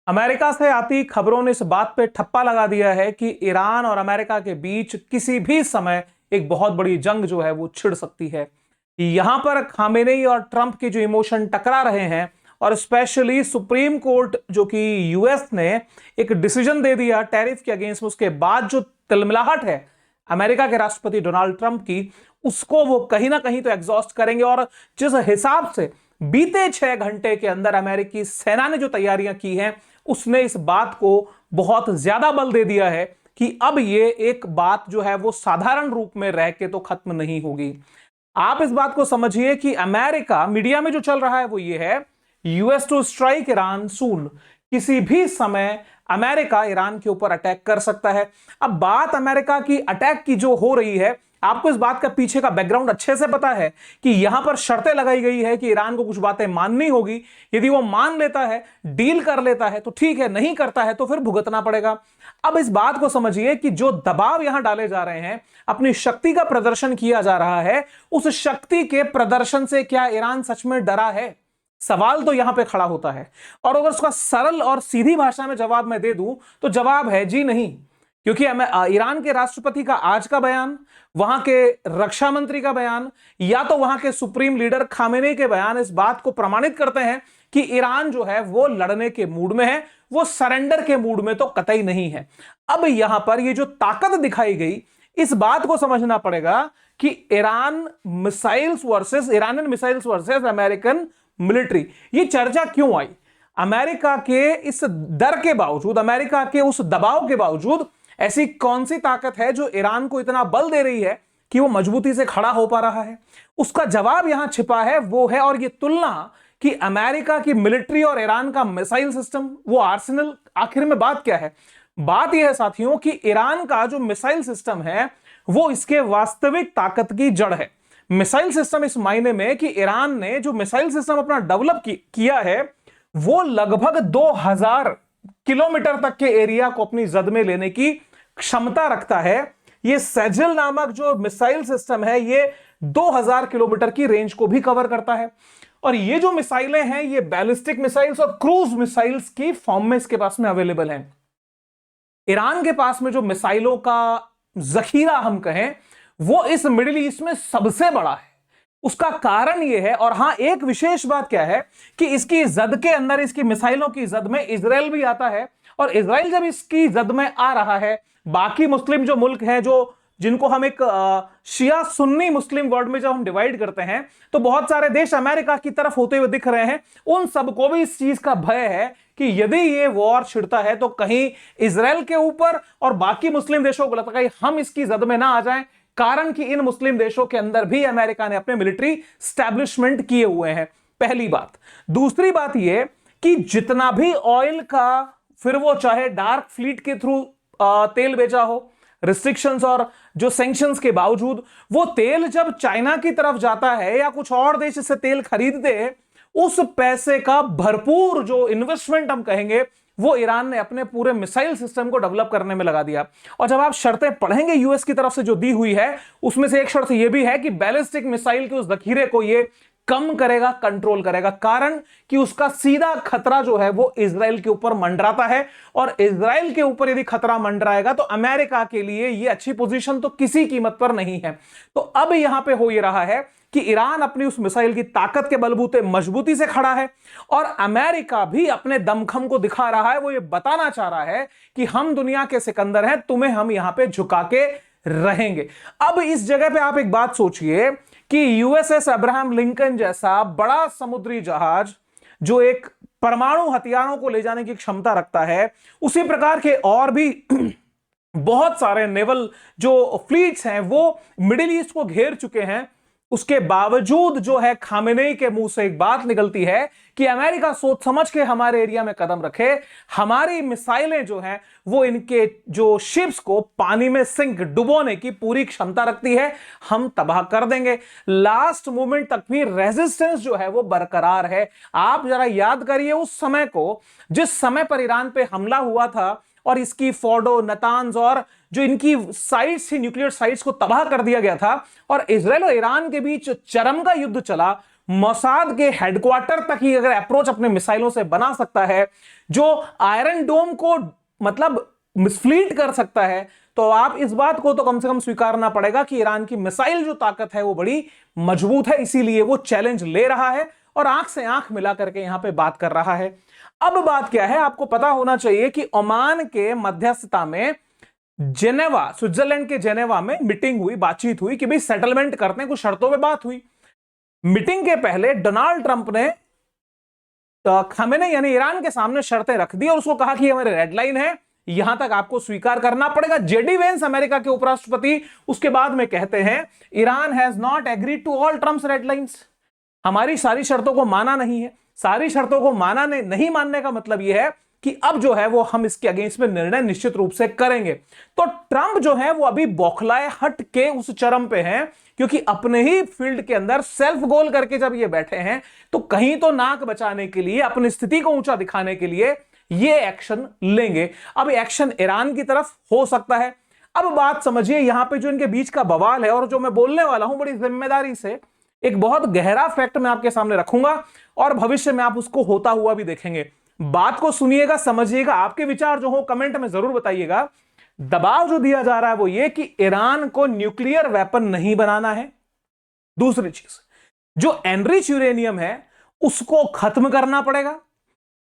America से आती खबरों ने इस बात पे ठप्पा लगा दिया है कि ईरान और अमेरिका के बीच किसी भी समय एक बहुत बड़ी जंग जो है वो छिड़ सकती है। यहां पर खामेनेई और ट्रंप के जो इमोशन टकरा रहे हैं और स्पेशली सुप्रीम कोर्ट जो कि यूएस ने एक डिसीजन दे दिया टैरिफ के अगेंस्ट में, उसके बाद जो तिलमिलाहट है अमेरिका के राष्ट्रपति डोनाल्ड ट्रंप की, उसको वो कहीं ना कहीं तो एग्जॉस्ट करेंगे। और जिस हिसाब से बीते 6 घंटे के अंदर अमेरिकी सेना ने जो तैयारियां की हैं, उसने इस बात को बहुत ज्यादा बल दे दिया है कि अब ये एक बात जो है वो साधारण रूप में रह के तो खत्म नहीं होगी। आप इस बात को समझिए कि अमेरिका मीडिया में जो चल रहा है वो ये है, यूएस टू स्ट्राइक ईरान सून, किसी भी समय अमेरिका ईरान के ऊपर अटैक कर सकता है। अब बात अमेरिका की अटैक की जो हो रही है, आपको इस बात का पीछे का बैकग्राउंड अच्छे से पता है कि यहां पर शर्तें लगाई गई है कि ईरान को कुछ बातें माननी होगी। यदि वो मान लेता है, डील कर लेता है तो ठीक है, नहीं करता है तो फिर भुगतना पड़ेगा। अब इस बात को समझिए कि जो दबाव यहां डाले जा रहे हैं, अपनी शक्ति का प्रदर्शन किया जा रहा है, उस शक्ति के प्रदर्शन से क्या ईरान सच में डरा है? सवाल तो यहां पे खड़ा होता है। और अगर उसका सरल और सीधी भाषा में जवाब मैं दे दूं तो जवाब है जी नहीं। क्योंकि ईरान के राष्ट्रपति का आज का बयान, वहां के रक्षा मंत्री का बयान, या तो वहां के सुप्रीम लीडर खामेनेई के बयान इस बात को प्रमाणित करते हैं कि ईरान जो है वो लड़ने के मूड में है, वो सरेंडर के मूड में तो कतई नहीं है। अब यहां पर ये जो ताकत दिखाई गई, इस बात को समझना पड़ेगा कि Iranian missiles versus American military, ये चर्चा क्यों आई? अमेरिका के इस डर के बावजूद, अमेरिका के उस दबाव के बावजूद, ऐसी कौन सी ताकत है जो ईरान को इतना बल दे रही है कि वो मजबूती से खड़ा हो पा रहा है? उसका जवाब यहां छिपा है, वो है, और ये तुलना कि अमेरिका की मिलिट्री और ईरान का मिसाइल सिस्टम, वो आर्सेनल, आखिर में बात क्या है? बात यह है साथियों कि ईरान का जो मिसाइल सिस्टम है वो इसके वास्तविक ताकत की जड़ है। मिसाइल सिस्टम इस मायने में कि ईरान ने जो मिसाइल सिस्टम अपना डेवलप किया है, वो लगभग 2000 किलोमीटर तक के एरिया को अपनी जद में लेने की क्षमता रखता है। ये सेजल नामक जो मिसाइल सिस्टम है, ये 2000 किलोमीटर की रेंज को भी कवर करता है। और ये जो मिसाइलें हैं, ये बैलिस्टिक मिसाइल्स और क्रूज मिसाइल्स की फॉर्म में इसके पास में अवेलेबल हैं। ईरान के पास में जो मिसाइलों का जखीरा हम कहें, वो इस मिडिल ईस्ट में सबसे बड़ा है। उसका कारण यह है, और हां, एक विशेष बात क्या है कि इसकी जद के अंदर, इसकी मिसाइलों की जद में इजराइल भी आता है। और इजराइल जब इसकी जद में आ रहा है, बाकी मुस्लिम जो मुल्क हैं, जो जिनको हम एक शिया सुन्नी मुस्लिम वर्ल्ड में जब हम डिवाइड करते हैं, तो बहुत सारे देश अमेरिका की तरफ होते हुए दिख रहे हैं। उन सबको भी इस चीज का भय है कि यदि ये वॉर छिड़ता है तो कहीं इजराइल के ऊपर और बाकी मुस्लिम देशों को लगता है कि हम इसकी जद में ना आ जाएं, कारण कि इन मुस्लिम देशों के अंदर भी अमेरिका ने अपने मिलिट्री स्टैब्लिशमेंट किए हुए हैं। पहली बात। दूसरी बात यह कि जितना भी ऑयल का, फिर वो चाहे डार्क फ्लीट के थ्रू तेल बेचा हो, रिस्ट्रिक्शंस और जो सैंक्शंस के बावजूद, वो तेल जब चाइना की तरफ जाता है या कुछ और देश इससे तेल खरीदते हैं, उस पैसे का भरपूर जो इन्वेस्टमेंट हम कहेंगे, वो ईरान ने अपने पूरे मिसाइल सिस्टम को डेवलप करने में लगा दिया। और जब आप शर्तें पढ़ेंगे यूएस की तरफ से जो दी हुई है, उसमें से एक शर्त यह भी है कि बैलिस्टिक मिसाइल के उस जखीरे को ये कम करेगा, कंट्रोल करेगा। कारण कि उसका सीधा खतरा जो है वो इजराइल के ऊपर मंडराता है, और इजराइल के ऊपर यदि खतरा मंडराएगा तो अमेरिका के लिए ये अच्छी पोजीशन तो किसी कीमत पर नहीं है। तो अब यहां पे हो ये रहा है कि ईरान अपनी उस मिसाइल की ताकत के बलबूते मजबूती से खड़ा है, और अमेरिका भी अपने दमखम को दिखा रहा है। वो ये बताना चाह रहा है कि हम दुनिया के सिकंदर हैं, तुम्हें हम यहां पे झुका के रहेंगे। अब इस जगह पे आप एक बात सोचिए कि यूएसएस अब्राहम लिंकन जैसा बड़ा समुद्री जहाज, जो एक परमाणु हथियारों को ले जाने की क्षमता रखता है, उसी प्रकार के और भी बहुत सारे नेवल जो फ्लीट्स हैं वो मिडिल ईस्ट को घेर चुके हैं। उसके बावजूद जो है, खामेनेई के मुंह से एक बात निकलती है कि अमेरिका सोच समझ के हमारे एरिया में कदम रखे, हमारी मिसाइलें जो हैं वो इनके जो शिप्स को पानी में सिंक, डुबोने की पूरी क्षमता रखती है, हम तबाह कर देंगे। लास्ट मोमेंट तक भी रेजिस्टेंस जो है वो बरकरार है। आप जरा याद करिए उस समय को, जिस समय पर ईरान पे हमला हुआ था और इसकी फोर्डो, नतान्ज और जो इनकी साइट्स थी, न्यूक्लियर साइट्स को तबाह कर दिया गया था, और इजराइल और ईरान के बीच चरम का युद्ध चला। मोसाद के हेडक्वार्टर तक ही अगर अप्रोच अपने मिसाइलों से बना सकता है, जो आयरन डोम को मतलब मिसफ्लीट कर सकता है, तो आप इस बात को तो कम से कम स्वीकारना पड़ेगा कि ईरान की मिसाइल जो ताकत है वो बड़ी मजबूत है। इसीलिए वो चैलेंज ले रहा है और आंख से आंख मिला करके यहां पे बात कर रहा है। अब बात क्या है, आपको पता होना चाहिए कि ओमान के मध्यस्थता में जेनेवा, स्विट्जरलैंड के जेनेवा में मीटिंग हुई, बातचीत हुई कि भाई सेटलमेंट करते हैं, कुछ शर्तों पे बात हुई। मीटिंग के पहले डोनाल्ड ट्रंप ने खामेनेई यानी ईरान के सामने शर्तें रख दी और उसको कहा कि ये हमारी रेड लाइन है, यहां तक आपको स्वीकार करना पड़ेगा। जेडी वेंस अमेरिका के उपराष्ट्रपति उसके बाद में कहते हैं Iran has not agreed to all Trump's red lines, हमारी सारी शर्तों को माना नहीं है। सारी शर्तों को नहीं मानने का मतलब यह है कि अब जो है वो हम इसके अगेंस्ट में निर्णय निश्चित रूप से करेंगे। तो ट्रंप जो है वो अभी बौखलाए हट के उस चरम पे हैं, क्योंकि अपने ही फील्ड के अंदर सेल्फ गोल करके जब ये बैठे हैं तो कहीं तो नाक बचाने के लिए, अपनी स्थिति को ऊंचा दिखाने के लिए ये एक्शन लेंगे। अब एक्शन ईरान की तरफ हो सकता है। अब बात समझिए, यहां पे जो इनके बीच का बवाल है और जो मैं बोलने वाला हूं, बड़ी जिम्मेदारी से एक बहुत गहरा फैक्ट मैं आपके सामने रखूंगा और भविष्य में आप उसको होता हुआ भी देखेंगे। बात को सुनिएगा, समझिएगा, आपके विचार जो हो कमेंट में जरूर बताइएगा। दबाव जो दिया जा रहा है वो ये कि ईरान को न्यूक्लियर वेपन नहीं बनाना है। दूसरी चीज, जो एनरिच यूरेनियम है उसको खत्म करना पड़ेगा।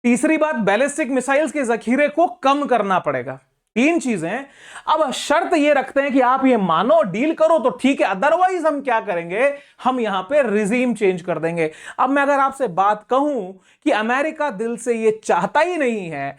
तीसरी बात, बैलिस्टिक मिसाइल्स के जखीरे को कम करना पड़ेगा। तीन चीजें। अब शर्त ये रखते हैं कि आप ये मानो, डील करो तो ठीक है, अदरवाइज हम क्या करेंगे, हम यहां पे रिजीम चेंज कर देंगे। अब मैं अगर आपसे बात कहूं कि अमेरिका दिल से ये चाहता ही नहीं है,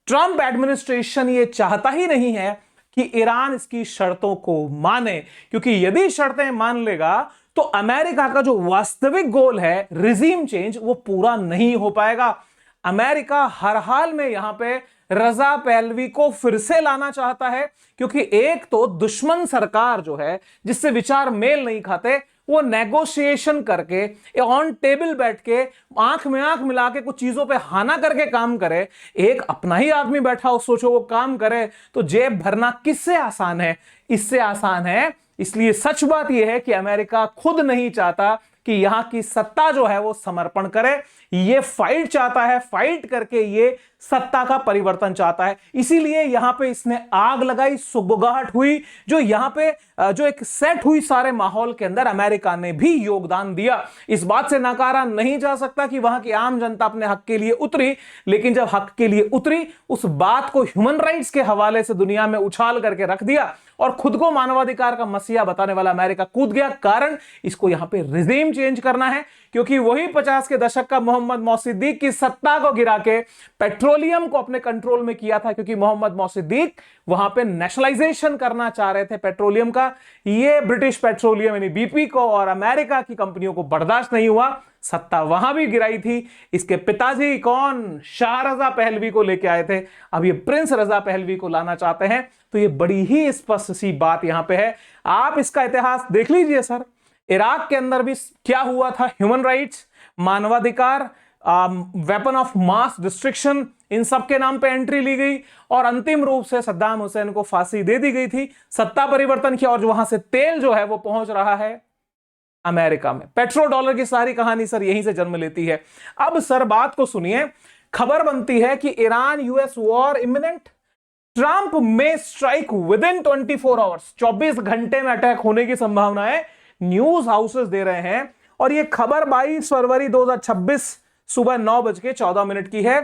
ट्रंप एडमिनिस्ट्रेशन ये चाहता ही नहीं है कि ईरान इसकी शर्तों को माने, क्योंकि यदि शर्तें मान लेगा तो अमेरिका का जो वास्तविक गोल है रिजीम चेंज, वो पूरा नहीं हो पाएगा। अमेरिका हर हाल में यहां पे रजा पहलवी को फिर से लाना चाहता है, क्योंकि एक तो दुश्मन सरकार जो है जिससे विचार मेल नहीं खाते, वो नेगोशिएशन करके ऑन टेबल बैठ के आंख में आंख मिला के कुछ चीजों पे हाना करके काम करे। एक अपना ही आदमी बैठा हो, सोचो वो काम करे, तो जेब भरना किससे आसान है, इससे आसान है। इसलिए सच बात यह है कि अमेरिका खुद नहीं चाहता कि यहां की सत्ता जो है वो समर्पण करे, ये फाइट चाहता है, फाइट करके ये सत्ता का परिवर्तन चाहता है। इसीलिए यहां पे इसने आग लगाई, सुगबुगाहट हुई, जो यहां पे जो एक सेट हुई सारे माहौल के अंदर, अमेरिका ने भी योगदान दिया। इस बात से नकारा नहीं जा सकता कि वहां की आम जनता अपने हक के लिए उतरी, लेकिन जब हक के लिए उतरी, उस बात को ह्यूमन राइट्स के हवाले से दुनिया में उछाल करके रख दिया और खुद को मानवाधिकार का मसीहा बताने वाला अमेरिका कूद गया। कारण, इसको यहां पे रिजीम चेंज करना है, क्योंकि वही 50 के दशक का मोहम्मद मौसिद्दीक की सत्ता को गिरा के पेट्रोलियम को अपने कंट्रोल में किया था, क्योंकि मोहम्मद मौसिद्दीक वहां पे नेशनलाइजेशन करना चाह रहे थे पेट्रोलियम का। ये ब्रिटिश पेट्रोलियम यानी बीपी को और अमेरिका की कंपनियों को बर्दाश्त नहीं हुआ, सत्ता वहां भी गिराई थी। इसके पिताजी कौन, शाह रजा पहलवी को लेके आए थे, अब ये प्रिंस रजा पहलवी को लाना चाहते हैं। तो ये बड़ी ही स्पष्ट सी बात यहां पे है। आप इसका इतिहास देख लीजिए सर, इराक के अंदर भी क्या हुआ था, ह्यूमन राइट्स, मानवाधिकार, वेपन ऑफ मास डिस्ट्रक्शन, इन सब के नाम पे एंट्री ली गई और अंतिम रूप से सद्दाम हुसैन को फांसी दे दी गई थी। सत्ता परिवर्तन किया और वहां से तेल जो है वो पहुंच रहा है अमेरिका में। पेट्रो डॉलर की सारी कहानी सर यहीं से जन्म लेती है। अब सर बात को सुनिए, खबर बनती है कि Iran US war imminent, Trump may strike within 24 hours, 24 घंटे में अटैक होने की संभावना है, न्यूज हाउसेस दे रहे हैं। और यह खबर 22 फरवरी 2026 सुबह 9:14 की है।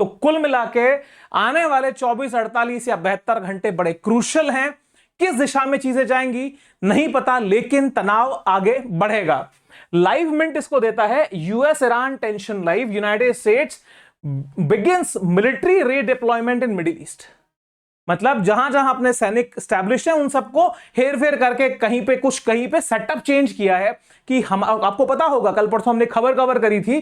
तो कुल मिला के आने वाले 24, 48 या 72 घंटे बड़े क्रूशियल हैं। किस दिशा में चीजें जाएंगी नहीं पता, लेकिन तनाव आगे बढ़ेगा। लाइव मिंट इसको देता है US Iran tension live, United States begins military redeployment in Middle East. मतलब जहां जहां अपने सैनिक स्टैब्लिश है उन सबको हेर फेर करके कहीं पे कुछ, कहीं पे सेटअप चेंज किया है। कि हम, आपको पता होगा कल परसों हमने खबर कवर करी थी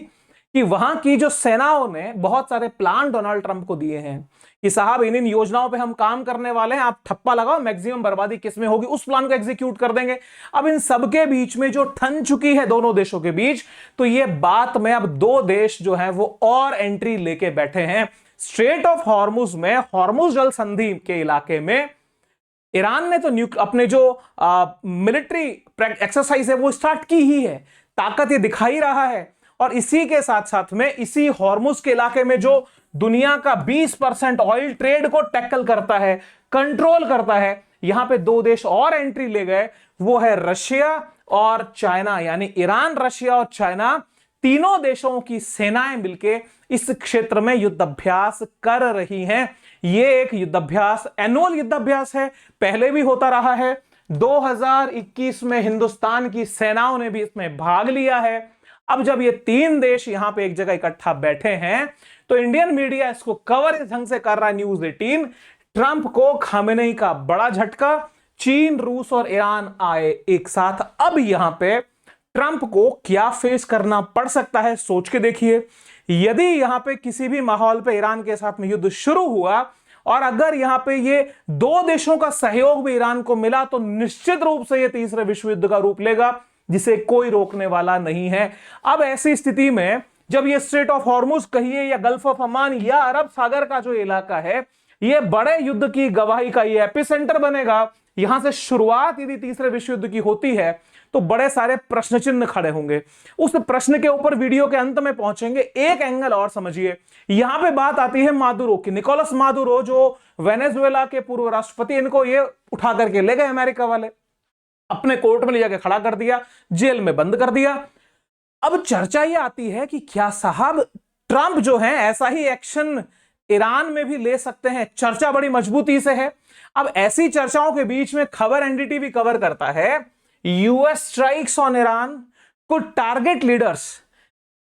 कि वहां की जो सेनाओं ने बहुत सारे प्लान डोनाल्ड ट्रंप को दिए हैं कि साहब इन योजनाओं पे हम काम करने वाले हैं, आप ठप्पा लगाओ, मैक्सिमम बर्बादी किसमें होगी उस प्लान को एग्जीक्यूट कर देंगे। अब इन सबके बीच में जो ठन चुकी है दोनों देशों के बीच, तो ये बात में अब दो देश जो है वो और एंट्री लेके बैठे हैं। स्ट्रेट ऑफ हॉर्मुज में, हॉर्मुज जल संधि के इलाके में ईरान ने तो अपने जो मिलिट्री एक्सरसाइज है वो स्टार्ट की ही है। ताकत ये दिखा ही रहा है। और इसी के साथ साथ में इसी हॉर्मुज के इलाके में जो दुनिया का 20% ऑयल ट्रेड को टैकल करता है, कंट्रोल करता है, यहां पे दो देश और एंट्री ले गए, वो है रशिया और चाइना। यानी ईरान, रशिया और चाइना तीनों देशों की सेनाएं मिलकर इस क्षेत्र में युद्धाभ्यास कर रही हैं। यह एक युद्धाभ्यास, एनुअल युद्धाभ्यास है, पहले भी होता रहा है। 2021 में हिंदुस्तान की सेनाओं ने भी इसमें भाग लिया है। अब जब ये तीन देश यहां पे एक जगह इकट्ठा बैठे हैं तो इंडियन मीडिया इसको कवर इस ढंग से कर रहा है, न्यूज 18, ट्रंप को खामेनेई का बड़ा झटका, चीन, रूस और ईरान आए एक साथ। अब यहां पे ट्रंप को क्या फेस करना पड़ सकता है, सोच के देखिए। यदि यहां पे किसी भी माहौल पे ईरान के साथ में युद्ध शुरू हुआ और अगर यहां पे ये दो देशों का सहयोग भी ईरान को मिला तो निश्चित रूप से ये तीसरे विश्व युद्ध का रूप लेगा, जिसे कोई रोकने वाला नहीं है। अब ऐसी स्थिति में जब ये स्ट्रेट ऑफ हॉर्मुज कहिए या गल्फ ऑफ अमान या अरब सागर का जो इलाका है, ये बड़े युद्ध की गवाही का ये एपिसेंटर बनेगा। यहां से शुरुआत यदि तीसरे विश्व युद्ध की होती है तो बड़े सारे प्रश्न चिन्ह खड़े होंगे। उस प्रश्न के ऊपर वीडियो के अंत में पहुंचेंगे। एक एंगल और समझिए, यहां पे बात आती है मादुरो की। निकोलस मादुरो जो वेनेजुएला के पूर्व राष्ट्रपति, इनको ये उठा करके ले गए अमेरिका वाले, अपने कोर्ट में ले जाके खड़ा कर दिया, जेल में बंद कर दिया। अब चर्चा ये आती है कि क्या साहब ट्रंप जो है ऐसा ही एक्शन ईरान में भी ले सकते हैं। चर्चा बड़ी मजबूती से है। अब ऐसी चर्चाओं के बीच में खबर एनडीटीवी कवर करता है, US strikes on Iran could target leaders.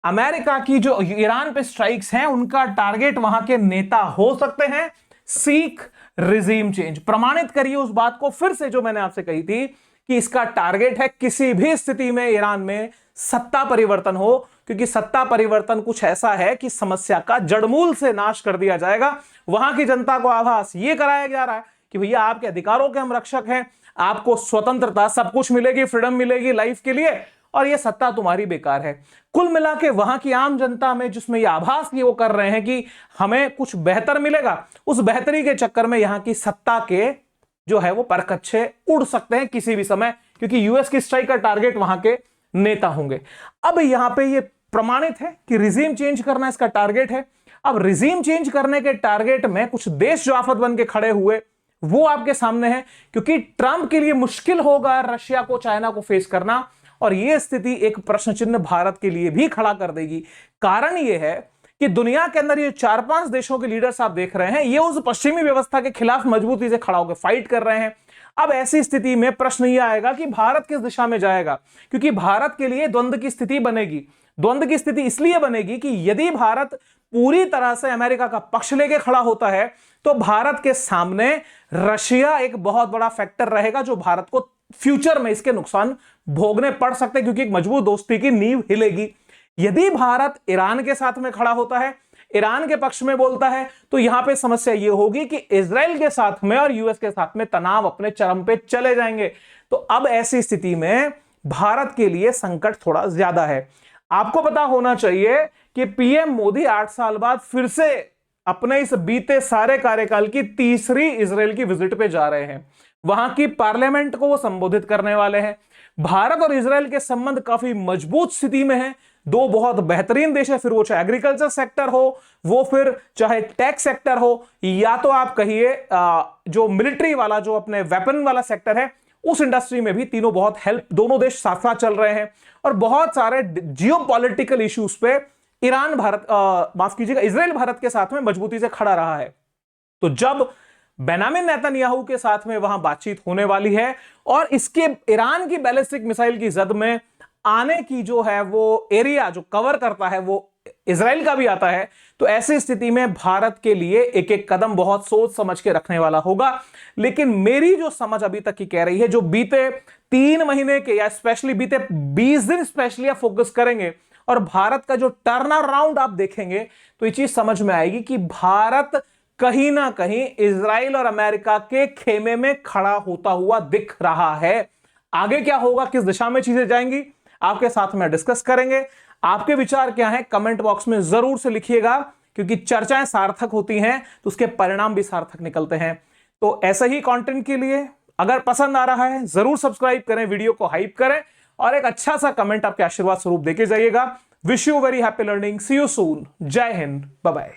America की जो ईरान पे स्ट्राइक्स हैं उनका टारगेट वहां के नेता हो सकते हैं। सीक रिजीम चेंज, प्रमाणित करिए उस बात को फिर से जो मैंने आपसे कही थी कि इसका टारगेट है किसी भी स्थिति में ईरान में सत्ता परिवर्तन हो, क्योंकि सत्ता परिवर्तन कुछ ऐसा है कि समस्या का जड़मूल से नाश कर दिया जाएगा। वहां की जनता को आभास यह कराया जा रहा है कि भैया आपके अधिकारों के हम रक्षक हैं, आपको स्वतंत्रता सब कुछ मिलेगी, फ्रीडम मिलेगी लाइफ के लिए, और ये सत्ता तुम्हारी बेकार है। कुल मिला के वहां की आम जनता में जिसमें यह आभास ये वो कर रहे हैं कि हमें कुछ बेहतर मिलेगा, उस बेहतरी के चक्कर में यहां की सत्ता के जो है वो परकच्छे उड़ सकते हैं किसी भी समय, क्योंकि यूएस की स्ट्राइक का टारगेट वहां के नेता होंगे। अब यहां पे ये प्रमाणित है कि रिजीम चेंज करना इसका टारगेट है। अब रिजीम चेंज करने के टारगेट में कुछ देश जो आफत बन के खड़े हुए वो आपके सामने है, क्योंकि ट्रंप के लिए मुश्किल होगा रशिया को, चाइना को फेस करना, और यह स्थिति एक प्रश्न चिन्ह भारत के लिए भी खड़ा कर देगी। कारण यह है कि दुनिया के अंदर ये 4-5 देशों के लीडर्स आप देख रहे हैं, ये उस पश्चिमी व्यवस्था के खिलाफ मजबूती से खड़ा होकर फाइट कर रहे हैं। अब ऐसी स्थिति में प्रश्न यह आएगा कि भारत किस दिशा में जाएगा, क्योंकि भारत के लिए द्वंद्व की स्थिति बनेगी। द्वंद्व की स्थिति इसलिए बनेगी कि यदि भारत पूरी तरह से अमेरिका का पक्ष लेके खड़ा होता है तो भारत के सामने रशिया एक बहुत बड़ा फैक्टर रहेगा, जो भारत को फ्यूचर में इसके नुकसान भोगने पड़ सकते हैं, क्योंकि एक मजबूत दोस्ती की नींव हिलेगी। यदि भारत ईरान के साथ में खड़ा होता है, ईरान के पक्ष में बोलता है, तो यहां पे समस्या यह होगी कि इजराइल के साथ में और यूएस के साथ में तनाव अपने चरम पे चले जाएंगे। तो अब ऐसी स्थिति में भारत के लिए संकट थोड़ा ज्यादा है। आपको पता होना चाहिए कि पीएम मोदी 8 साल बाद फिर से अपने इस बीते सारे कार्यकाल की तीसरी इजराइल की विजिट पे जा रहे हैं। वहां की पार्लियामेंट को वो संबोधित करने वाले हैं। भारत और इजराइल के संबंध काफी मजबूत स्थिति में है। दो बहुत बेहतरीन देश है, फिर वो चाहे एग्रीकल्चर सेक्टर हो, वो फिर चाहे टेक सेक्टर हो, या तो आप कहिए जो मिलिट्री वाला, जो अपने वेपन वाला सेक्टर है, उस इंडस्ट्री में भी तीनों बहुत हेल्प, दोनों देश साथ साथ चल रहे हैं। और बहुत सारे जियोपॉलिटिकल इश्यूज पे ईरान भारत माफ कीजिएगा इजराइल भारत के साथ में मजबूती से खड़ा रहा है। तो जब बेंजामिन नेतन्याहू के साथ में वहां बातचीत होने वाली है और इसके ईरान की बैलिस्टिक मिसाइल की जद में आने की जो है वो एरिया जो कवर करता है वो इजराइल का भी आता है, तो ऐसी स्थिति में भारत के लिए एक एक कदम बहुत सोच समझ के रखने वाला होगा। लेकिन मेरी जो समझ अभी तक की कह रही है, जो बीते 3 महीने के या स्पेशली बीते 20 दिन स्पेशली आप फोकस करेंगे और भारत का जो टर्न अराउंड आप देखेंगे, तो ये चीज समझ में आएगी कि भारत कहीं ना कहीं इजराइल और अमेरिका के खेमे में खड़ा होता हुआ दिख रहा है। आगे क्या होगा, किस दिशा में चीजें जाएंगी, आपके साथ में डिस्कस करेंगे। आपके विचार क्या हैं कमेंट बॉक्स में जरूर से लिखिएगा, क्योंकि चर्चाएं सार्थक होती हैं तो उसके परिणाम भी सार्थक निकलते हैं। तो ऐसे ही कंटेंट के लिए अगर पसंद आ रहा है जरूर सब्सक्राइब करें, वीडियो को हाइप करें और एक अच्छा सा कमेंट आपके आशीर्वाद स्वरूप देके जाइएगा। Wish you very happy learning, see you soon, जय हिंद, बाय बाय।